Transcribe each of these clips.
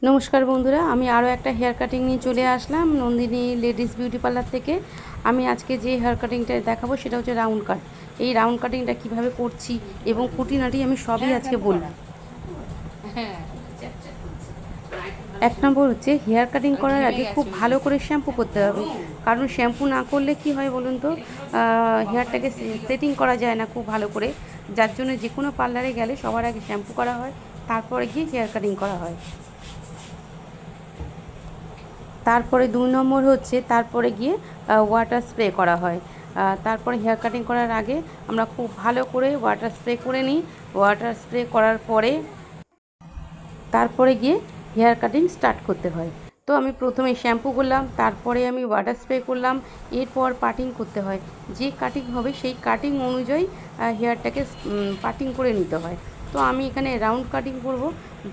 নমস্কার বন্ধুরা, আমি আরও একটা হেয়ার কাটিং নিয়ে চলে আসলাম নন্দিনী লেডিস বিউটি পার্লার থেকে। আমি আজকে যে হেয়ার কাটিংটা দেখাবো সেটা হচ্ছে রাউন্ড কাট। এই রাউন্ড কাটিংটা কিভাবে করছি এবং খুঁটিনাটি আমি সবই আজকে বলবো। এক নম্বর হচ্ছে হেয়ার কাটিং করার আগে খুব ভালো করে শ্যাম্পু করতে হবে, কারণ শ্যাম্পু না করলে কি হয় বলুন তো, হেয়ারটাকে সেটিং করা যায় না খুব ভালো করে। যার জন্য যে কোনো পার্লারে গেলে সবার আগে শ্যাম্পু করা হয়, তারপরে গিয়ে হেয়ার কাটিং করা হয়। তারপরে ২ নম্বর হচ্ছে তারপরে গিয়ে ওয়াটার স্প্রে করা হয়। তারপরে হেয়ার কাটিং করার আগে আমরা খুব ভালো করে ওয়াটার স্প্রে করে নিই। ওয়াটার স্প্রে করার পরে তারপরে গিয়ে হেয়ার কাটিং স্টার্ট করতে হয়। তো আমি প্রথমে শ্যাম্পু করলাম, তারপরে আমি ওয়াটার স্প্রে করলাম, এরপর পাটিং করতে হয়। যে কাটিং হবে সেই কাটিং অনুযায়ী হেয়ারটাকে পাটিং করে নিতে হয়। তো আমি এখানে রাউন্ড কাটিং করব,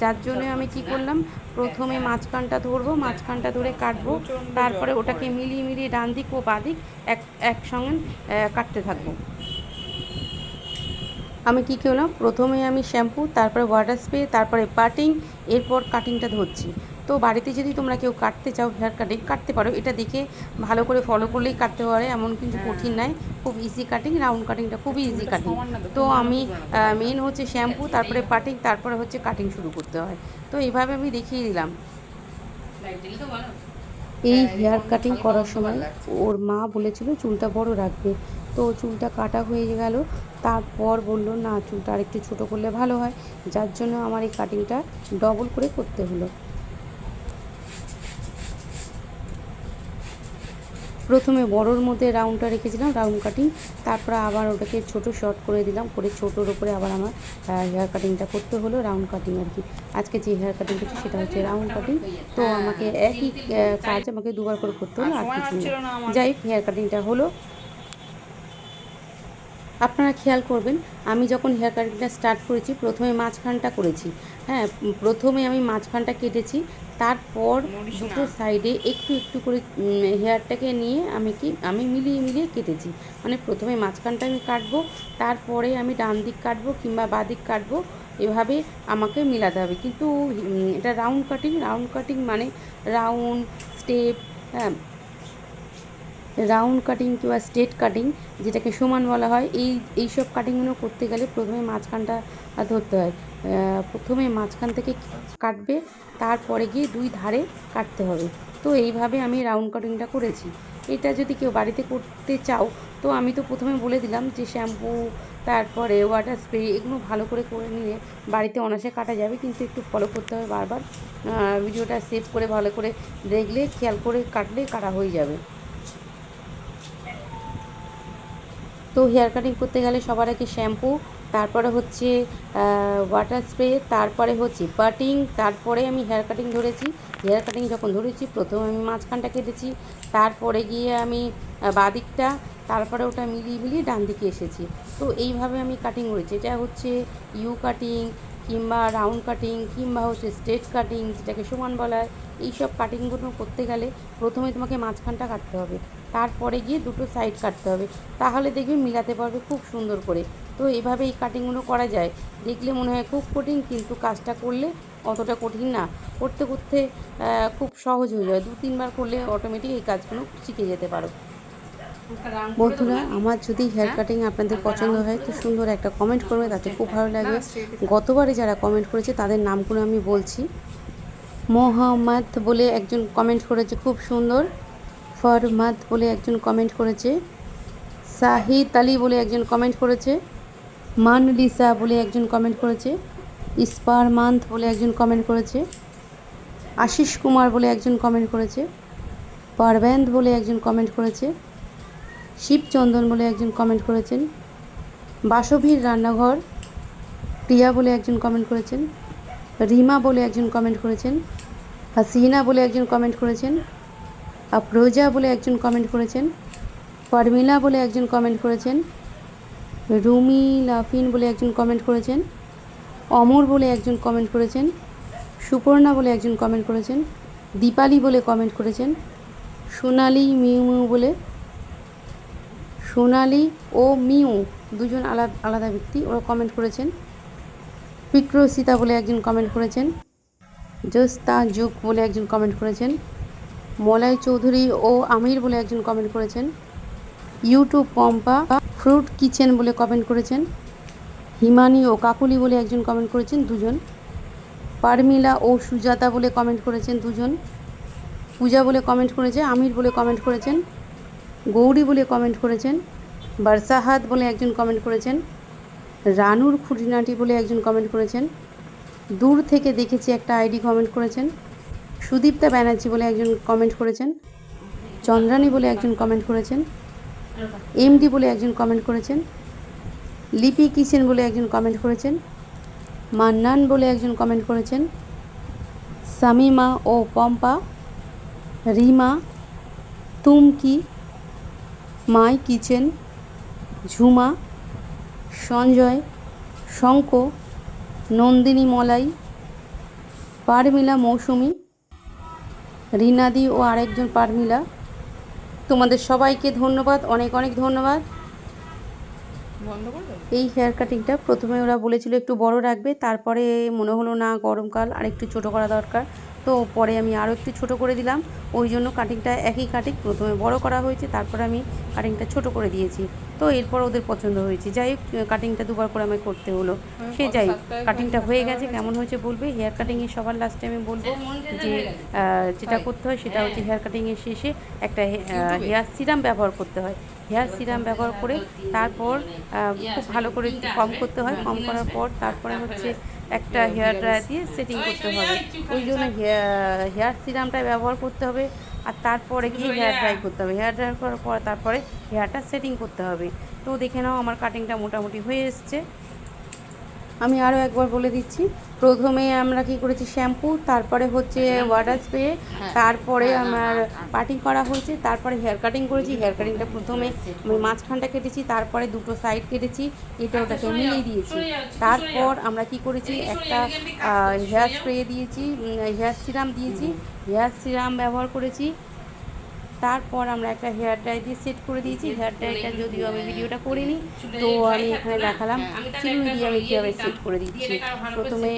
যার জন্য আমি কি করলাম, প্রথমে মাঝখানটা ধরবো, মাঝখানটা ধরে কাটবো, তারপরে ওটাকে মিলিয়ে মিলিয়ে ডান দিক ও বাঁ দিক একসঙ্গে কাটতে থাকবো। আমি কী করলাম, প্রথমে আমি শ্যাম্পু, তারপরে ওয়াটার স্প্রে, তারপরে পাটিং, এরপর কাটিংটা ধরছি। তো বাড়িতে যদি তোমরা কেউ কাটতে চাও হেয়ার কাটিং কাটতে পারো, এটা দেখে ভালো করে ফলো করলেই কাটতে পারে, এমন কিন্তু কঠিন নয়, খুব ইজি কাটিং। রাউন্ড কাটিংটা খুবই ইজি কাটিং। তো আমি মেন হচ্ছে শ্যাম্পু, তারপরে পাটিং, তারপরে হচ্ছে কাটিং শুরু করতে হয়। তো এইভাবে আমি দেখিয়ে দিলাম। এই হেয়ার কাটিং করার সময় ওর মা বলেছিল চুলটা বড় রাখবে, তো চুলটা কাটা হয়ে গেল। তারপর বলল না, চুলটা আরেকটু ছোটো করলে ভালো হয়, যার জন্য আমার এই কাটিংটা ডবল করে করতে হলো। প্রথমে বড়োর মধ্যে রাউন্ডটা রেখেছিলাম রাউন্ড কাটিং, তারপরে আবার ওটাকে ছোটো শর্ট করে দিলাম, করে ছোটোর ওপরে আবার আমার হেয়ার কাটিংটা করতে হলো, রাউন্ড কাটিং আর কি। আজকে যে হেয়ার কাটিং করছি সেটা হচ্ছে রাউন্ড কাটিং। তো আমাকে একই কাজ আমাকে দুবার করে করতে হলো, আর কিছু না। যাই হোক, হেয়ার কাটিংটা হলো। আপনারা খেয়াল করবেন, আমি যখন হেয়ার কাটিংটা স্টার্ট করেছি প্রথমে মাঝখানটা করেছি। হ্যাঁ, প্রথমে আমি মাঝখানটা কেটেছি, তারপর দুটো সাইডে একটু একটু করে হেয়ারটাকে নিয়ে আমি মিলিয়ে মিলিয়ে কেটেছি। মানে প্রথমে মাঝখানটা আমি কাটবো, তারপরে আমি ডান দিক কাটবো কিংবা বাঁ দিক কাটবো, এভাবে আমাকে মিলাতে হবে। কিন্তু এটা রাউন্ড কাটিং, রাউন্ড কাটিং মানে রাউন্ড স্টেপ, হ্যাঁ, রাউন্ড কাটিং কিংবা স্ট্রেট কাটিং, যেটাকে সমান বলা হয়, এইসব কাটিংগুলো করতে গেলে প্রথমে মাঝখানটা ধরতে হয়। প্রথমে মাঝখান থেকে কাটবে, তারপরে গিয়ে দুই ধারে কাটতে হবে। তো এইভাবে আমি রাউন্ড কাটিংটা করেছি। এটা যদি কেউ বাড়িতে করতে চাও, তো আমি তো প্রথমে বলে দিলাম যে শ্যাম্পু, তারপরে ওয়াটার স্প্রে, এগুলো ভালো করে করে নিয়ে বাড়িতে অনায়াসে কাটা যাবে, কিন্তু একটু ফলো করতে হবে বারবার। ভিডিওটা সেভ করে ভালো করে দেখলে, খেয়াল করে কাটলে কাটা হয়ে যাবে। তো হেয়ার কাটিং করতে গেলে সবার আগে শ্যাম্পু, তারপরে হচ্ছে ওয়াটার স্প্রে, তারপরে হচ্ছে পাটিং, তারপরে আমি হেয়ার কাটিং ধরেছি। হেয়ার কাটিং যখন ধরেছি প্রথমে আমি মাঝখানটা কেটেছি, তারপরে গিয়ে আমি বাঁ দিকটা, তারপরে ওটা মিলিয়ে মিলিয়ে ডান দিকে এসেছি। তো এইভাবে আমি কাটিং করেছি। এটা হচ্ছে ইউ কাটিং কিংবা রাউন্ড কাটিং কিংবা হচ্ছে স্ট্রেট কাটিং, যেটাকে সমান বলা হয়। এইসব কাটিংগুলো করতে গেলে প্রথমে তোমাকে মাঝখানটা কাটতে হবে, তারপরে গিয়ে দুটো সাইড কাটতে হবে, তাহলে দেখবে মিলাতে পারবে খুব সুন্দর করে। তো এইভাবে এই কাটিংগুলো করা যায়। দেখলে মনে হয় খুব কঠিন, কিন্তু কাজটা করলে অতটা কঠিন না। করতে করতে খুব সহজ হয়ে যায়, ২-৩ বার করলে অটোমেটিক এই কাজগুলো শিখে যেতে পারো। বন্ধুরা, আমার যদি হেয়ার কাটিং আপনাদের পছন্দ হয় তো সুন্দর একটা কমেন্ট করবে, তাতে খুব ভালো লাগবে। গতবারে যারা কমেন্ট করেছে তাদের নামগুলো আমি বলছি। মোহাম্মদ বলে একজন কমেন্ট করেছে, খুব সুন্দর। ফরমাদ বলে একজন কমেন্ট করেছে। সাহিদ আলী বলে একজন কমেন্ট করেছে। মানলিসা বলে একজন কমেন্ট করেছে। ইস্পারমান্থ বলে একজন কমেন্ট করেছে। আশিস কুমার বলে একজন কমেন্ট করেছে। পারবেন্দ বলে একজন কমেন্ট করেছে। শিবচন্দন বলে একজন কমেন্ট করেছেন। বাসভীর রান্নাঘর প্রিয়া বলে একজন কমেন্ট করেছেন। রিমা বলে একজন কমেন্ট করেছেন। হাসিনা বলে একজন কমেন্ট করেছেন। আফরোজা বলে একজন কমেন্ট করেছেন। পারমিলা বলে একজন কমেন্ট করেছেন। রুমি লাফিন বলে একজন কমেন্ট করেছেন। অমর বলে একজন কমেন্ট করেছেন। সুপর্ণা বলে একজন কমেন্ট করেছেন। দীপালি বলে কমেন্ট করেছেন। সোনালি মিউ মিউ বলে, সোনালি ও মিউ দুজন আলাদা আলাদা ব্যক্তি, ওরা কমেন্ট করেছেন। বিক্রসিতা বলে একজন কমেন্ট করেছেন। জোস্তা যুগ বলে একজন কমেন্ট করেছেন, মলয় চৌধুরী ও আমির বলে একজন কমেন্ট করেছেন, ইউটিউব পম্পা ফ্রুট কিচেন বলে কমেন্ট করেছেন, হিমানি ও কাকুলি বলে একজন কমেন্ট করেছেন দুজন, পারমিলা ও সুজাতা বলে কমেন্ট করেছেন দুজন, পূজা বলে কমেন্ট করেছে, আমির বলে কমেন্ট করেছেন, গৌরী বলে কমেন্ট করেছেন, বারসাহাত বলে একজন কমেন্ট করেছেন, রানুর খুঁটিনাটি বলে একজন কমেন্ট করেছেন, দূর থেকে দেখেছি একটা আইডি কমেন্ট করেছেন, সুদীপ্তা ব্যানার্জি বলে একজন কমেন্ট করেছেন, চন্দ্রানী বলে একজন কমেন্ট করেছেন, এমডি বলে একজন কমেন্ট করেছেন, লিপি কিচেন বলে একজন কমেন্ট করেছেন, মান্নান বলে একজন কমেন্ট করেছেন, সামিমা ও পম্পা, রিমা, তুমকি, মাই কিচেন, ঝুমা, সঞ্জয়, শঙ্ক, নন্দিনী মলাই, পারমিলা মৌসুমি, রিনাদি ও আরেকজন পারমিলা। তোমাদের সবাইকে ধন্যবাদ, অনেক অনেক ধন্যবাদ। এই হেয়ার কাটিংটা প্রথমে ওরা বলেছিল একটু বড় রাখবে, তারপরে মনে হলো না গরমকাল আর একটু ছোটো করা দরকার, তো পরে আমি আরও একটু ছোট করে দিলাম। ওই জন্য কাটিংটা একই কাটিং প্রথমে বড় করা হয়েছে, তারপরে আমি কাটিংটা ছোট করে দিয়েছি। তো এরপর ওদের পছন্দ হয়েছে, যাই হোক কাটিংটা দুবার করে আমায় করতে হলো। সে যাই হোক, কাটিংটা হয়ে গেছে, কেমন হয়েছে বলবে। হেয়ার কাটিংয়ে সবার লাস্টে আমি বলবো যে যেটা করতে হয় সেটা হচ্ছে হেয়ার কাটিংয়ের শেষে একটা হেয়ার সিরাম ব্যবহার করতে হয়। হেয়ার সিরাম ব্যবহার করে তারপর খুব ভালো করে কম করতে হয়, কম করার পর তারপরে হচ্ছে একটা হেয়ার ড্রায়ার দিয়ে সেটিং করতে হবে। ওই জন্য হেয়ার সিরামটা ব্যবহার করতে হবে, আর তারপরে গিয়ে হেয়ার ড্রাই করতে হবে। হেয়ার ড্রাই করার পর তারপরে হেয়ারটা সেটিং করতে হবে। তো দেখে নাও আমার কাটিংটা মোটামুটি হয়ে এসছে। আমি আরও একবার বলে দিচ্ছি, প্রথমে আমরা কি করেছি শ্যাম্পু, তারপরে হচ্ছে ওয়াটার স্প্রে, তারপরে আমার পার্টিং করা হয়েছে, তারপরে হেয়ার কাটিং করেছি। হেয়ার কাটিংটা প্রথমে আমি মাঝখানটা কেটেছি, তারপরে দুটো সাইড কেটেছি, এটা ওটাকে মিলিয়ে দিয়েছি। তারপর আমরা কি করেছি, একটা হেয়ার স্প্রে দিয়েছি, হেয়ার সিরাম দিয়েছি, হেয়ার সিরাম ব্যবহার করেছি। তারপর আমরা একটা হেয়ার ড্রাই দিয়ে সেট করে দিয়েছি। হেয়ার ড্রাইটা যদিও আমি ভিডিওটা করিনি, তো আমি এখানে দেখালাম চিরুনি দিয়ে আমি কীভাবে সেট করে দিচ্ছি। প্রথমে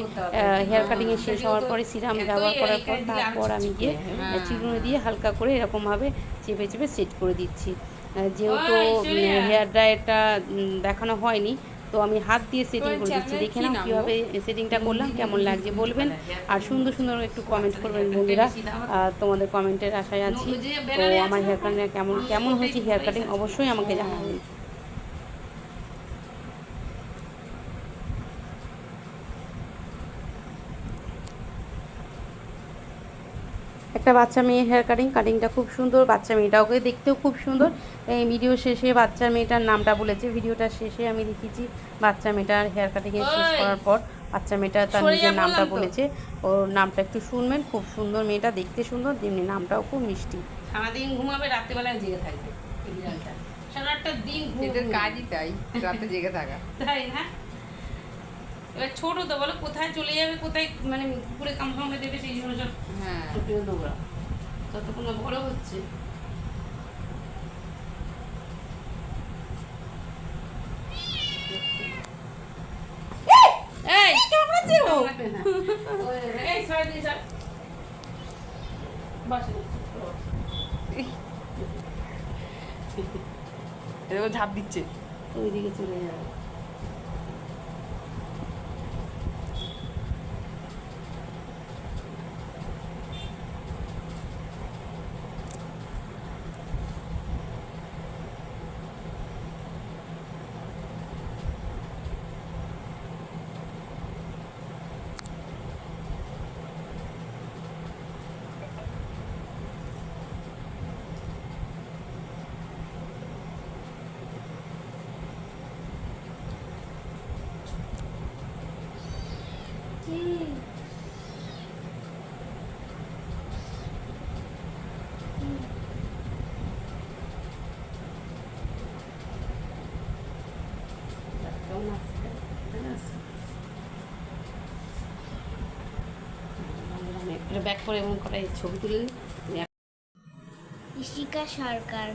হেয়ার কাটিংয়ে শেষ হওয়ার পরে সিরাম ব্যবহার করার পর তারপর আমি গিয়ে চিরুনি দিয়ে হালকা করে এরকমভাবে চেপে চেপে সেট করে দিচ্ছি। যেহেতু হেয়ার ড্রাইটা দেখানো হয়নি, তো আমি হাত দিয়ে সেটিং করে দিচ্ছি। দেখে নাও কীভাবে সেটিংটা করলাম, কেমন লাগছে বলবেন, আর সুন্দর সুন্দর একটু কমেন্ট করবেন বন্ধুরা, তোমাদের কমেন্টের আশায় আছি। তো আমার হেয়ার কাটিং কেমন হয়েছে হেয়ার কাটিং অবশ্যই আমাকে জানাবেন। একটা বাচ্চা মেয়ের হেয়ার কাটিংটা খুব সুন্দর, বাচ্চা মেয়েটাকে দেখতেও খুব সুন্দর। এই ভিডিও শেষে বাচ্চা মেয়েটার নামটা বলেছে, ভিডিওটা শেষে আমি দেখিয়েছি বাচ্চা মেয়েটার হেয়ার কাটিংয়ে শেষ করার পর বাচ্চা মেয়েটা তার নিজের নামটা বলেছে। ওর নামটা একটু শুনবেন, খুব সুন্দর মেয়েটা, দেখতে সুন্দর, তেমনি নামটাও খুব মিষ্টি। সারাদিন ঘুমাবে, রাত্রেবেলায় জেগে থাকবে। সারাটা দিন কাজই তাই, রাতে জেগে থাকা, তাই না? এবার ছোট তো বলো, কোথায় চলে যাবে, কোথায় মানে পুকুরে কামড়ে দেবে, সেই জন্য সব ছোটিও দৌড়া। ততক্ষণ বড় হচ্ছে। এই কামড়াচ্ছে ও, এই সরি সরি বসে এরকম ঝাঁপ দিচ্ছে, ওইদিকে চলে যাবে। ব্যাক করে এমন করে ছবি তুলে ঋষিকা সরকার।